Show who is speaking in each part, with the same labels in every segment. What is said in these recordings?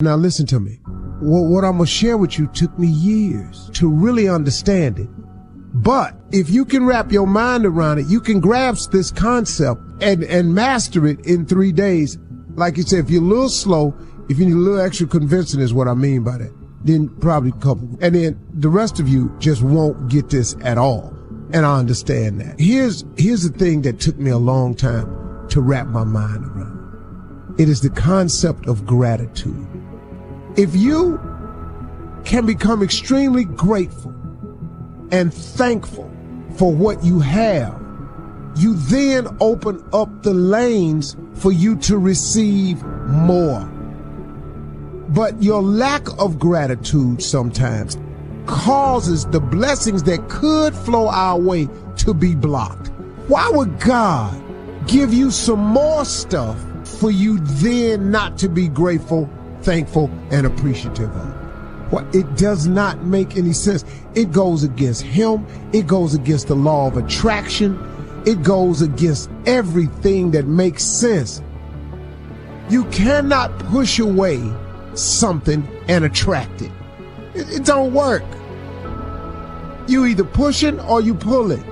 Speaker 1: Now listen to me. What I'm going to share with you took me years to really understand it. But if you can wrap your mind around it, you can grasp this concept and master it in 3 days. Like you said, if you're a little slow, if you need a little extra convincing is what I mean by that, then probably a couple. And then the rest of you just won't get this at all. And I understand that. Here's the thing that took me a long time to wrap my mind around. It is the concept of gratitude. If you can become extremely grateful and thankful for what you have, you then open up the lanes for you to receive more. But your lack of gratitude sometimes causes the blessings that could flow our way to be blocked. Why would God give you some more stuff for you then not to be grateful, thankful, and appreciative of? Well, it does not make any sense. It goes against Him. It goes against the law of attraction. It goes against everything that makes sense. You cannot push away something and attract it. It don't work. You either pushing or you pulling.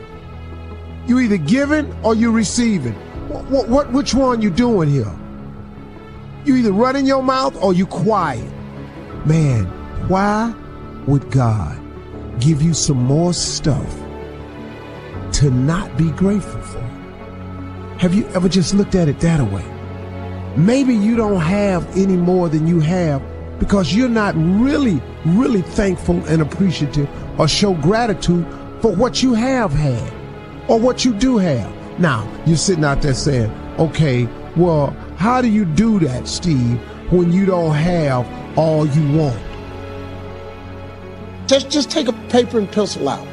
Speaker 1: You either giving or you receiving. Which one you doing here? You either running your mouth or you quiet. Man, why would God give you some more stuff to not be grateful for? Have you ever just looked at it that way? Maybe you don't have any more than you have because you're not really thankful and appreciative or show gratitude for what you have had or what you do have. Now, you're sitting out there saying, okay, well, how do you do that, Steve, when you don't have all you want? Just take a paper and pencil out.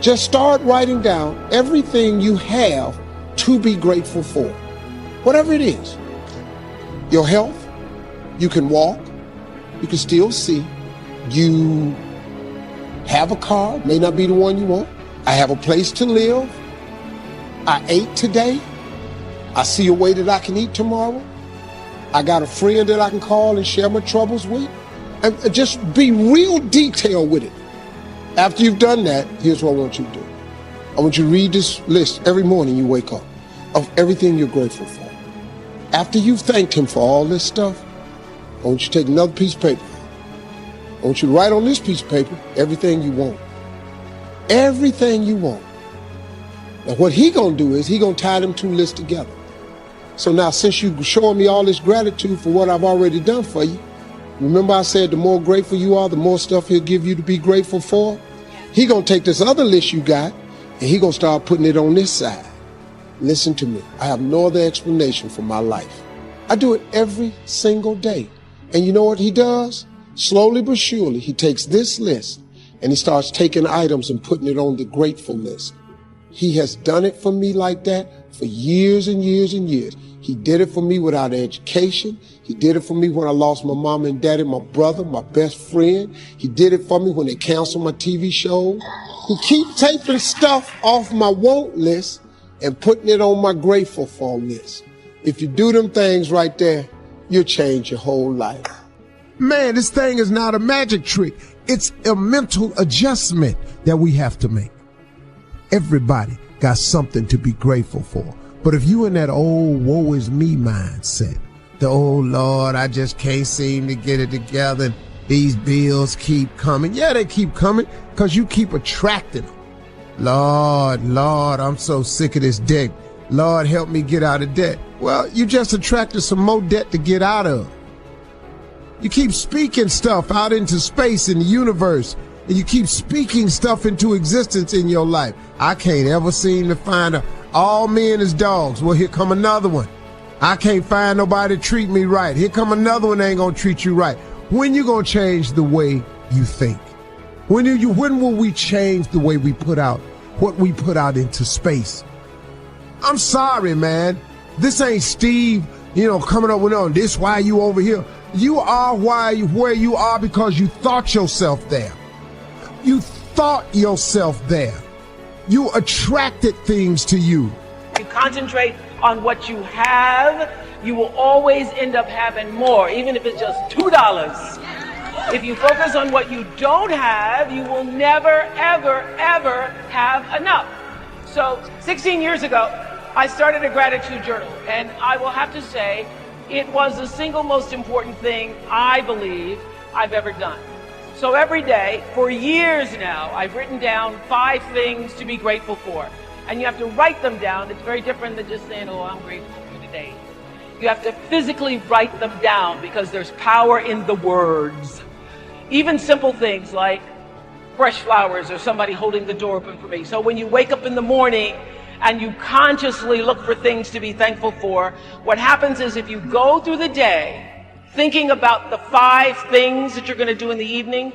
Speaker 1: Just start writing down everything you have to be grateful for. Whatever it is. Your health, you can walk, you can still see. You have a car, may not be the one you want. I have a place to live. I ate today. I see a way that I can eat tomorrow. I got a friend that I can call and share my troubles with. And just be real detailed with it. After you've done that, here's what I want you to do. I want you to read this list every morning you wake up of everything you're grateful for. After you've thanked Him for all this stuff, I want you to take another piece of paper. I want you to write on this piece of paper everything you want. Everything you want. Now what He gonna do is He gonna tie them two lists together. So now since you're showing me all this gratitude for what I've already done for you, remember I said the more grateful you are, the more stuff He'll give you to be grateful for? He gonna take this other list you got and He gonna start putting it on this side. Listen to me. I have no other explanation for my life. I do it every single day. And you know what He does? Slowly but surely, He takes this list and He starts taking items and putting it on the grateful list. He has done it for me like that for years and years and years. He did it for me without education. He did it for me when I lost my mom and daddy, my brother, my best friend. He did it for me when they canceled my TV show. He keeps taking stuff off my want list and putting it on my grateful for list. If you do them things right there, you'll change your whole life. Man, this thing is not a magic trick. It's a mental adjustment that we have to make. Everybody got something to be grateful for. But if you in that old woe is me mindset, the oh Lord, I just can't seem to get it together, and these bills keep coming. Yeah, they keep coming because you keep attracting them. Lord, I'm so sick of this debt. Lord, help me get out of debt. Well, you just attracted some more debt to get out of. You keep speaking stuff out into space in the universe, and you keep speaking stuff into existence in your life. I can't ever seem to find all men is dogs. Well, here come another one. I can't find nobody to treat me right. Here come another one that ain't gonna treat you right. When you gonna change the way you think? When will we change the way we put out what we put out into space? I'm sorry, man. This ain't Steve, coming up with, no, this why you over here. You are where you are because you thought yourself there. You thought yourself there. You attracted things to you.
Speaker 2: You concentrate on what you have, you will always end up having more, even if it's just $2. If you focus on what you don't have, you will never, ever, ever have enough. So 16 years ago, I started a gratitude journal, and I will have to say, it was the single most important thing I believe I've ever done. So every day, for years now, I've written down 5 things to be grateful for. And you have to write them down. It's very different than just saying, oh, I'm grateful for today. You have to physically write them down because there's power in the words. Even simple things like fresh flowers or somebody holding the door open for me. So when you wake up in the morning and you consciously look for things to be thankful for, what happens is if you go through the day thinking about the 5 things that you're going to do in the evening,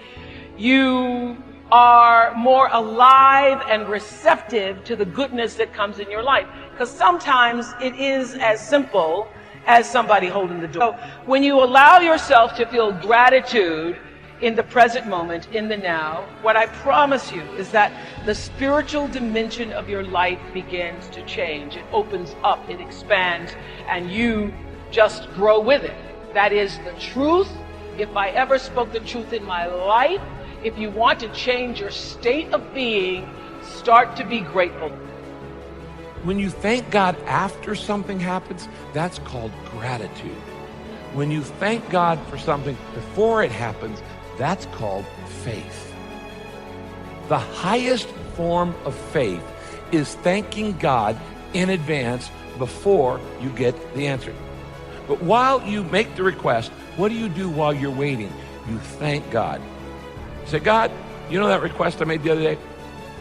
Speaker 2: you are more alive and receptive to the goodness that comes in your life. Because sometimes it is as simple as somebody holding the door. So when you allow yourself to feel gratitude in the present moment, in the now, what I promise you is that the spiritual dimension of your life begins to change. It opens up, it expands, and you just grow with it. That is the truth. If I ever spoke the truth in my life, if you want to change your state of being, start to be grateful.
Speaker 3: When you thank God after something happens, that's called gratitude. When you thank God for something before it happens, that's called faith. The highest form of faith is thanking God in advance before you get the answer. But while you make the request, what do you do while you're waiting? You thank God. Say, God, you know that request I made the other day?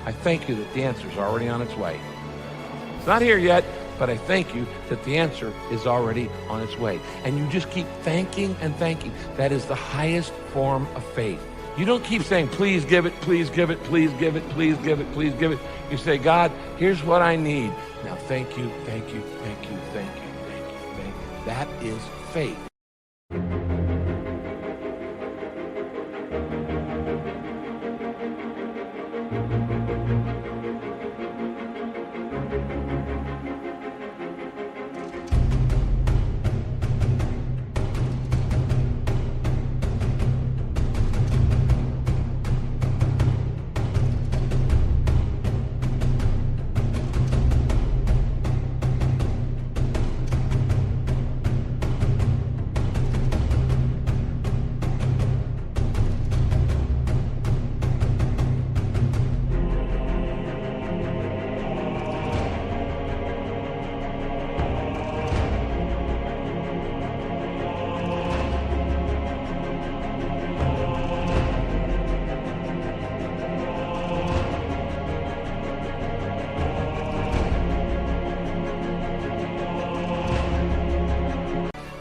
Speaker 3: I thank you that the answer is already on its way. It's not here yet, but I thank you that the answer is already on its way. And you just keep thanking and thanking. That is the highest form of faith. You don't keep saying, please give it, please give it, please give it, please give it, please give it. You say, God, here's what I need. Now thank you, thank you, thank you, thank you, thank you, thank you. That is faith.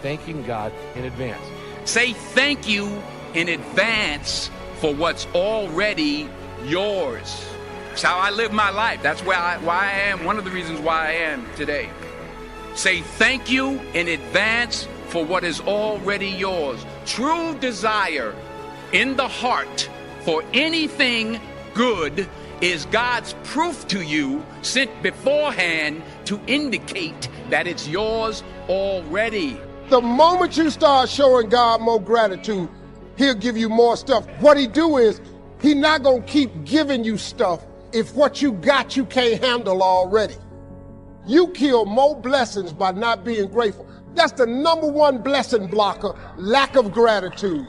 Speaker 3: Thanking God in advance.
Speaker 4: Say thank you in advance for what's already yours. That's how I live my life. That's why I am, one of the reasons why I am today. Say thank you in advance for what is already yours. True desire in the heart for anything good is God's proof to you, sent beforehand to indicate that it's yours already.
Speaker 1: The moment you start showing God more gratitude, he'll give you more stuff. What he do is, he not gonna keep giving you stuff if what you got you can't handle already. You kill more blessings by not being grateful. That's the #1 blessing blocker, lack of gratitude.